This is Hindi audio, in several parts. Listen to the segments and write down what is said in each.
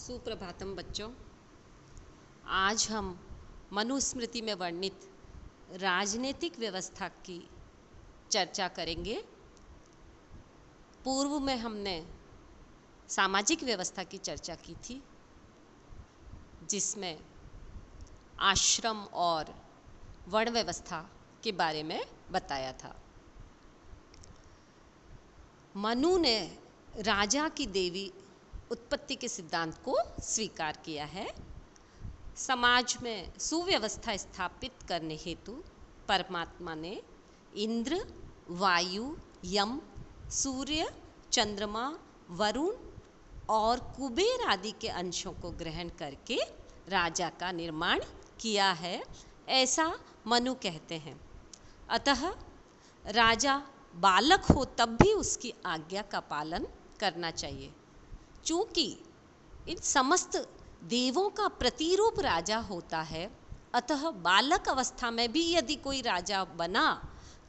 सुप्रभातम बच्चों। आज हम मनुस्मृति में वर्णित राजनीतिक व्यवस्था की चर्चा करेंगे। पूर्व में हमने सामाजिक व्यवस्था की चर्चा की थी, जिसमें आश्रम और वर्ण व्यवस्था के बारे में बताया था। मनु ने राजा की देवी उत्पत्ति के सिद्धांत को स्वीकार किया है। समाज में सुव्यवस्था स्थापित करने हेतु परमात्मा ने इंद्र, वायु, यम, सूर्य, चंद्रमा, वरुण और कुबेर आदि के अंशों को ग्रहण करके राजा का निर्माण किया है, ऐसा मनु कहते हैं। अतः राजा बालक हो तब भी उसकी आज्ञा का पालन करना चाहिए। चूँकि इन समस्त देवों का प्रतिरूप राजा होता है, अतः बालक अवस्था में भी यदि कोई राजा बना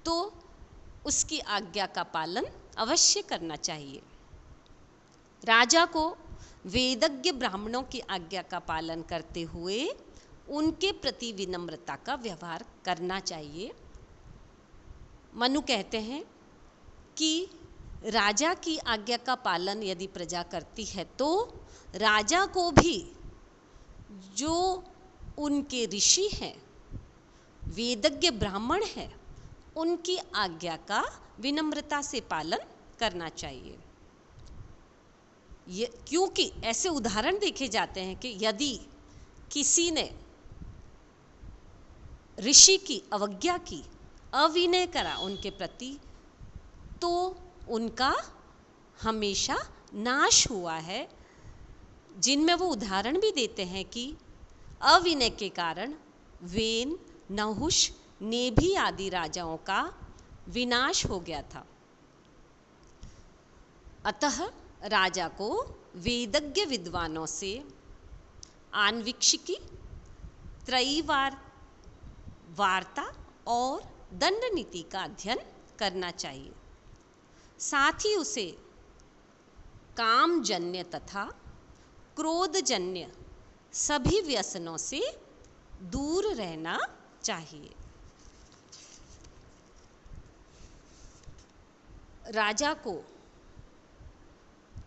तो उसकी आज्ञा का पालन अवश्य करना चाहिए। राजा को वेदज्ञ ब्राह्मणों की आज्ञा का पालन करते हुए उनके प्रति विनम्रता का व्यवहार करना चाहिए। मनु कहते हैं कि राजा की आज्ञा का पालन यदि प्रजा करती है तो राजा को भी जो उनके ऋषि हैं, वेदज्ञ ब्राह्मण हैं, उनकी आज्ञा का विनम्रता से पालन करना चाहिए। क्योंकि ऐसे उदाहरण देखे जाते हैं कि यदि किसी ने ऋषि की अवज्ञा की, अविनय करा उनके प्रति, तो उनका हमेशा नाश हुआ है। जिनमें वो उदाहरण भी देते हैं कि अविनय के कारण वेन, नहुष, नेभी आदि राजाओं का विनाश हो गया था। अतः राजा को वेदज्ञ विद्वानों से आन्वीक्षिकी, त्रयीवार वार्ता और दंड नीति का अध्ययन करना चाहिए। साथ ही उसे कामजन्य तथा क्रोधजन्य सभी व्यसनों से दूर रहना चाहिए। राजा को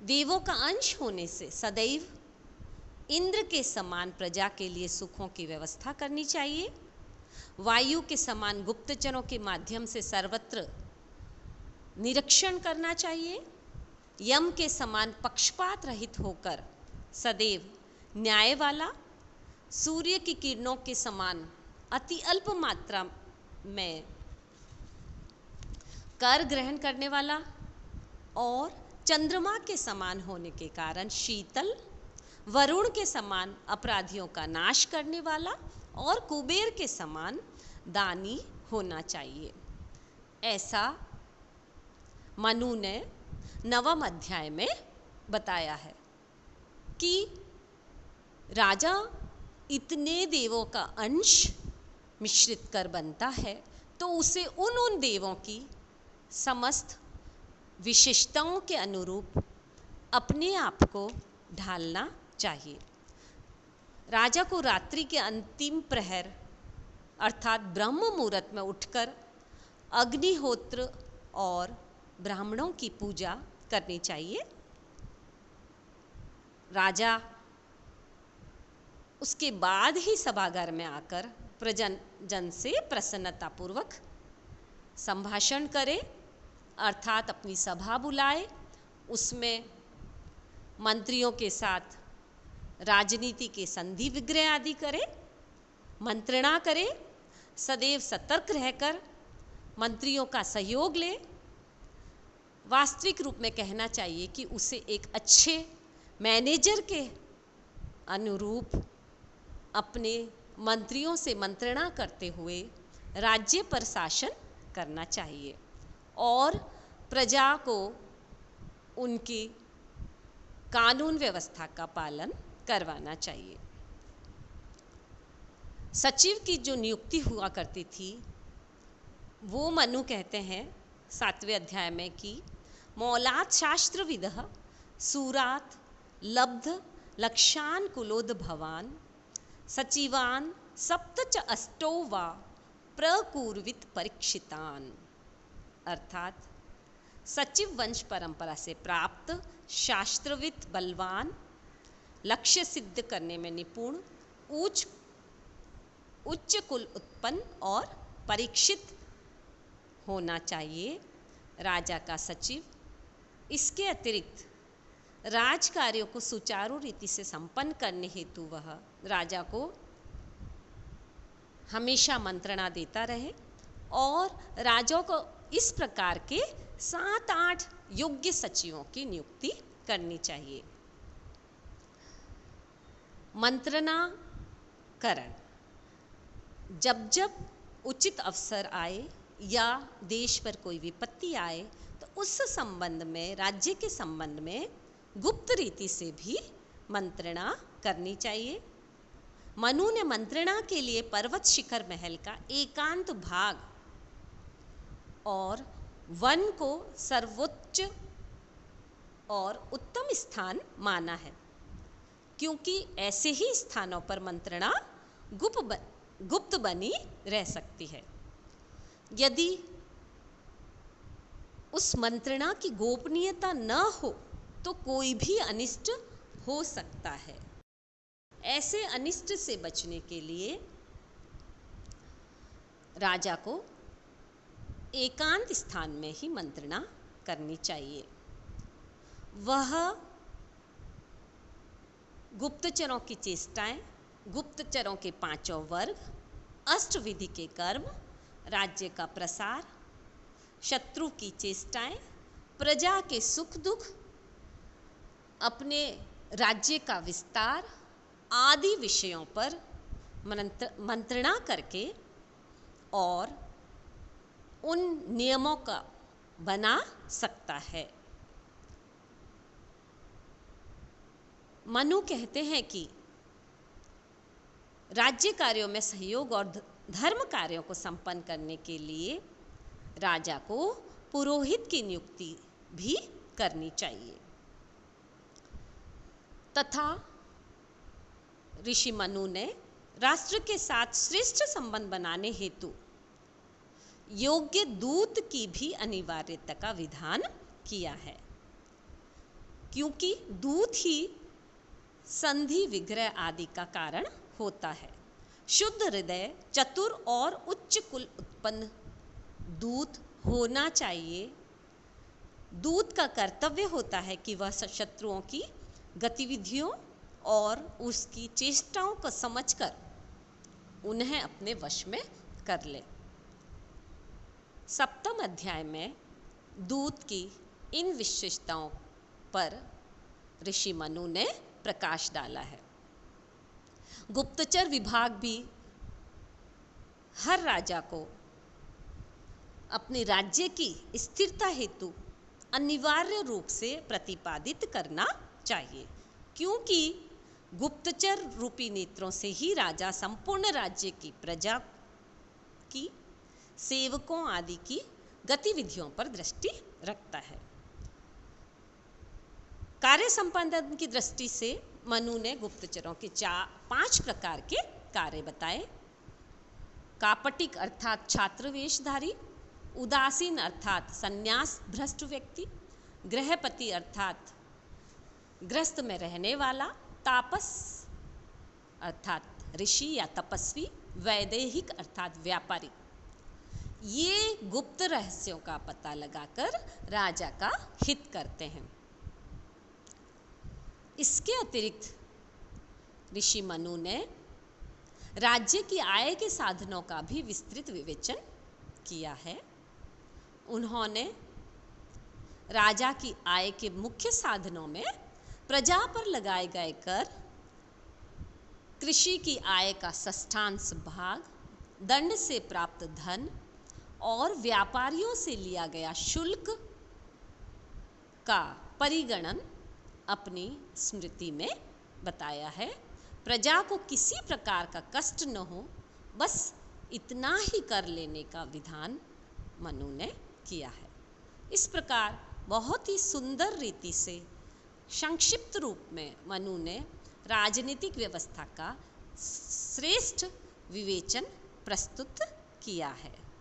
देवों का अंश होने से सदैव इंद्र के समान प्रजा के लिए सुखों की व्यवस्था करनी चाहिए। वायु के समान गुप्तचरों के माध्यम से सर्वत्र निरीक्षण करना चाहिए। यम के समान पक्षपात रहित होकर सदैव न्याय वाला, सूर्य की किरणों के समान अति अल्प मात्रा में कर ग्रहण करने वाला और चंद्रमा के समान होने के कारण शीतल, वरुण के समान अपराधियों का नाश करने वाला और कुबेर के समान दानी होना चाहिए। ऐसा मनु ने 9वें अध्याय में बताया है कि राजा इतने देवों का अंश मिश्रित कर बनता है तो उसे उन देवों की समस्त विशेषताओं के अनुरूप अपने आप को ढालना चाहिए। राजा को रात्रि के अंतिम प्रहर अर्थात ब्रह्म मुहूर्त में उठकर अग्निहोत्र और ब्राह्मणों की पूजा करनी चाहिए। राजा उसके बाद ही सभागार में आकर प्रजन से प्रसन्नतापूर्वक संभाषण करे, अर्थात अपनी सभा बुलाए, उसमें मंत्रियों के साथ राजनीति के संधि विग्रह आदि करे, मंत्रणा करे, सदैव सतर्क रहकर मंत्रियों का सहयोग ले। वास्तविक रूप में कहना चाहिए कि उसे एक अच्छे मैनेजर के अनुरूप अपने मंत्रियों से मंत्रणा करते हुए राज्य पर शासन करना चाहिए और प्रजा को उनकी कानून व्यवस्था का पालन करवाना चाहिए। सचिव की जो नियुक्ति हुआ करती थी, वो मनु कहते हैं 7वें अध्याय में कि मौलात शास्त्रविदः सूरात लब्ध लक्षान कुलोद्भवान सचिवान सप्त च अष्टौ वा प्रकुर्वित परीक्षितान। अर्थात सचिव वंश परंपरा से प्राप्त शास्त्रविद बलवान, लक्ष्य सिद्ध करने में निपुण, उच्च कुल उत्पन्न और परीक्षित होना चाहिए राजा का सचिव। इसके अतिरिक्त राज कार्यों को सुचारू रीति से संपन्न करने हेतु वह राजा को हमेशा मंत्रणा देता रहे और राजा को इस प्रकार के 7-8 योग्य सचिवों की नियुक्ति करनी चाहिए। मंत्रणा करण, जब जब उचित अवसर आए या देश पर कोई विपत्ति आए तो उस संबंध में, राज्य के संबंध में गुप्त रीति से भी मंत्रणा करनी चाहिए। मनु ने मंत्रणा के लिए पर्वत शिखर महल का एकांत भाग और वन को सर्वोच्च और उत्तम स्थान माना है, क्योंकि ऐसे ही स्थानों पर मंत्रणा गुप्त बनी रह सकती है। यदि उस मंत्रणा की गोपनीयता न हो तो कोई भी अनिष्ट हो सकता है। ऐसे अनिष्ट से बचने के लिए राजा को एकांत स्थान में ही मंत्रणा करनी चाहिए। वह गुप्तचरों की चेष्टाएं, गुप्तचरों के 5 वर्ग, अष्टविधि के कर्म, राज्य का प्रसार, शत्रु की चेष्टाएं, प्रजा के सुख दुख, अपने राज्य का विस्तार आदि विषयों पर मंत्रणा करके और उन नियमों का बना सकता है। मनु कहते हैं कि राज्य कार्यों में सहयोग और धर्म कार्यों को संपन्न करने के लिए राजा को पुरोहित की नियुक्ति भी करनी चाहिए। तथा ऋषि मनु ने राष्ट्र के साथ श्रेष्ठ संबंध बनाने हेतु योग्य दूत की भी अनिवार्यता का विधान किया है, क्योंकि दूत ही संधि विग्रह आदि का कारण होता है। शुद्ध हृदय, चतुर और उच्च कुल उत्पन्न दूत होना चाहिए। दूत का कर्तव्य होता है कि वह शत्रुओं की गतिविधियों और उसकी चेष्टाओं को समझकर उन्हें अपने वश में कर ले। 7वें अध्याय में दूत की इन विशेषताओं पर ऋषि मनु ने प्रकाश डाला है। गुप्तचर विभाग भी हर राजा को अपने राज्य की स्थिरता हेतु अनिवार्य रूप से प्रतिपादित करना चाहिए, क्योंकि गुप्तचर रूपी नेत्रों से ही राजा संपूर्ण राज्य की प्रजा की, सेवकों आदि की गतिविधियों पर दृष्टि रखता है। कार्य संपादन की दृष्टि से मनु ने गुप्तचरों के 5 प्रकार के कार्य बताए। कापटिक अर्थात छात्र वेशधारी, उदासीन अर्थात संन्यास भ्रष्ट व्यक्ति, गृहपति अर्थात गृहस्थ में रहने वाला, तापस अर्थात ऋषि या तपस्वी, वैदेहिक अर्थात व्यापारी। ये गुप्त रहस्यों का पता लगाकर राजा का हित करते हैं। इसके अतिरिक्त ऋषि मनु ने राज्य की आय के साधनों का भी विस्तृत विवेचन किया है। उन्होंने राजा की आय के मुख्य साधनों में प्रजा पर लगाए गए कर, कृषि की आय का 6वां भाग, दंड से प्राप्त धन और व्यापारियों से लिया गया शुल्क का परिगणन अपनी स्मृति में बताया है। प्रजा को किसी प्रकार का कष्ट न हो, बस इतना ही कर लेने का विधान मनु ने किया है। इस प्रकार बहुत ही सुंदर रीति से संक्षिप्त रूप में मनु ने राजनीतिक व्यवस्था का श्रेष्ठ विवेचन प्रस्तुत किया है।